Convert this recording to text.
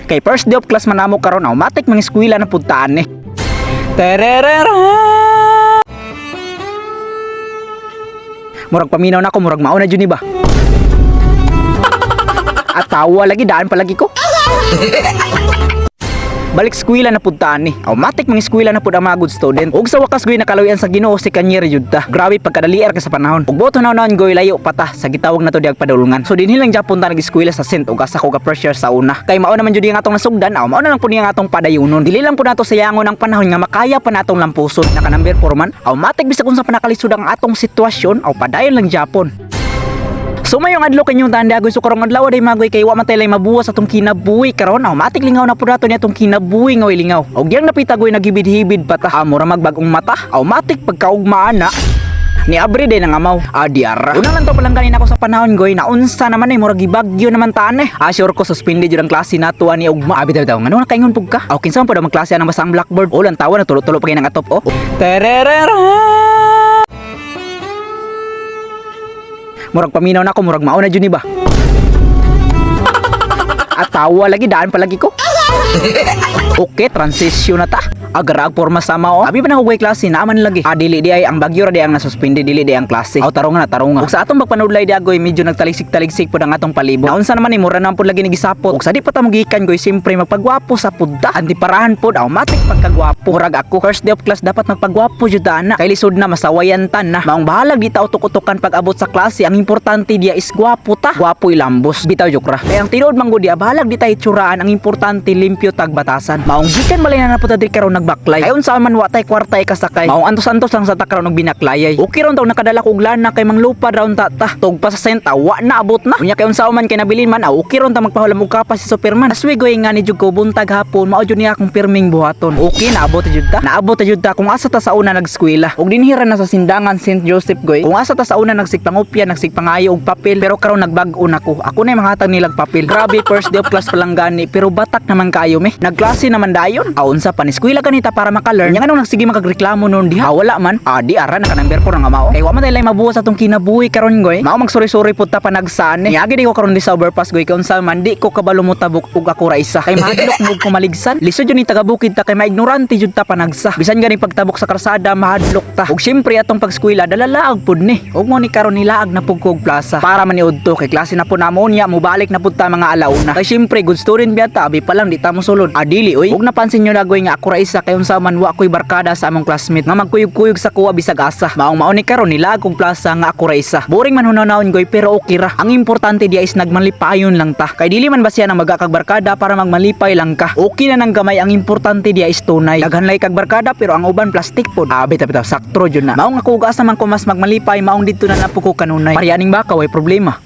Kay first day of class man namo karon automatic mga eskwela na puntaan ni. Tererera. Murag paminaw na ako, murag mauna jud ni ba? At tawa lagi daan palagi ko. Balik eskwela na puntaan ni. Automatic mga eskwela na pud ang mga good student. Ug sa wakas goy nakaluyan sa Ginoo si Kanyere jud ta. Grabe pagkadaliar ka sa panahon. Ug boto naon goy layo pa ta sa gitawag na to diag padulungan. So dinhi lang Japon ta nag-eskwela sa Saint ug asa ko ka pressure sa una. Kay mao naman jud ang atong nasugdan, mao na lang pud ang atong padayunon. Dili lang pud nato sayangon ang panahon nga makaya pa natong lampuson. Naka number 4 man. Automatic bisag unsa pa nakalisod ang atong sitwasyon aw padayon lang Japon. So mayong adlaw kanyong tanda goy so karong adlaw day magoy kay wa man tay lay mabuwas atong kinabuhi karon automatic lingaw na pud ato ni atong kinabuhi nga lingaw. Og yang napita goy naghibid-hibid pa ta mura magbag-ong mata automatic pagkaugmaan na ni abre day nangamaw diara. Una lang to palang kanina ako sa panahon goy na unsa naman ay murag gibagyo naman taan sure ko suspended jud ang klase nato ani ugma bitaw ngano nakaingon pug ka kinsa man pud ang klase anang basa ang blackboard ulan tawa na tulo-tulo pa kay nang atop tererera. Murag paminaw na ako, murag mauna jud ni ba? At tawa lagi daan palagi ko. Okay, transition na ta. Agarag porma sama Abi pa na huwag klase naaman lagi. Dili di ay ang bagyo ra di ang nasuspindi dili di ang klase. Tarungan na tarungan. Ug sa atong magpanudlay di agoy medyo nagtaligsik-taligsik pud ang atong palibot. Naunsa naman ni mura naman pud lagi nagisapot. Ug sa di pa ta mogikan goy simpre magpagwapo sa pudda. Antiparahan pud automatic pagkagwapo. Murag ako first day of class dapat magpagwapo jud ana. Kay lisod na masawayan tan na. Maong bahalag di ta utok-utokan pag abot sa klase. Ang importante diya is gwapo ta. Gwapo ilambos. Bitaw jokra. Kay ang tinuod man gud di bahalag di ta itsuraan. Ang importante limpyo tag batasan. Maong gikan balay na pud diri karon nagbaklay. Ayon sa man watay kwarta kasakay. Maong antos-antos lang sa takaraw og binaklayay. Okay ron taw nakadala ko og lana kay manglupad raon ta. Tog pa sa senta wa na abot na. Unya kay unsa man kay nabilin man okay ron ta magpahulam og kapas si Superman. Aswi goy nga ni jud ko buntag hapon mao jud niya akong pirming buhaton. Okay naabot jud ta. Naabot jud ta kung asa ta sa una nagskwela. Og dinhira na sa sindangan St. Joseph goy. Kung asa ta sa una nagsigpangupya nagsigpangayo og papel pero karon nagbag-o nako. Ako na manghatag nilag papel. Grabe first day of class pa lang gani pero batak naman kayo me. Nagklase naman dayon. Unsa pa ni eskwela kanita para maka-learn. Yang anong nagsige magagreklamo noon diha. Wala man. Di ara naka number 4 nga mao. Kay wa man tay lay mabuwas atong kinabuhi karon goy. Mao magsuri-suri pud ta panagsaan ni. Yagi di ko karon di sa overpass goy kay unsa man di ko kabalo mo tabok ug ako ra isa. Kay mahadlok mo ko maligsan. Lisod jud ni taga-bukid ta kay maignorante jud ta panagsa. Bisan gani pagtabok sa karsada mahadlok ta. Ug syempre atong pag-eskwela dalalaag pud ni. Ug mo ni karon nilaag na pug kog plaza para man niudto kay klase na pud namo niya mobalik na pud ta mga alauna. Kay syempre good student biata abi pa lang di ta mo sulod. Dili oy. Ug napansin nyo na goy nga ako ra isa kay unsa man wa ko'y barkada sa among classmate nga magkuyog-kuyog sa kuha bisag asa. Maong ni karon nilag kong plaza nga ako ra isa. Boring man hunahunahon goy pero okay ra. Ang importante diya is nagmalipayon lang ta. Kay dili man ba siya nang magakag barkada para magmalipay lang ka. Okay na nang gamay ang importante diya is tunay. Daghanlay kag barkada pero ang uban plastic pod. Bitaw sakto jud na. Maong ako ug asa man ko mas magmalipay maong didto na napo ko kanunay. Parianing baka way problema.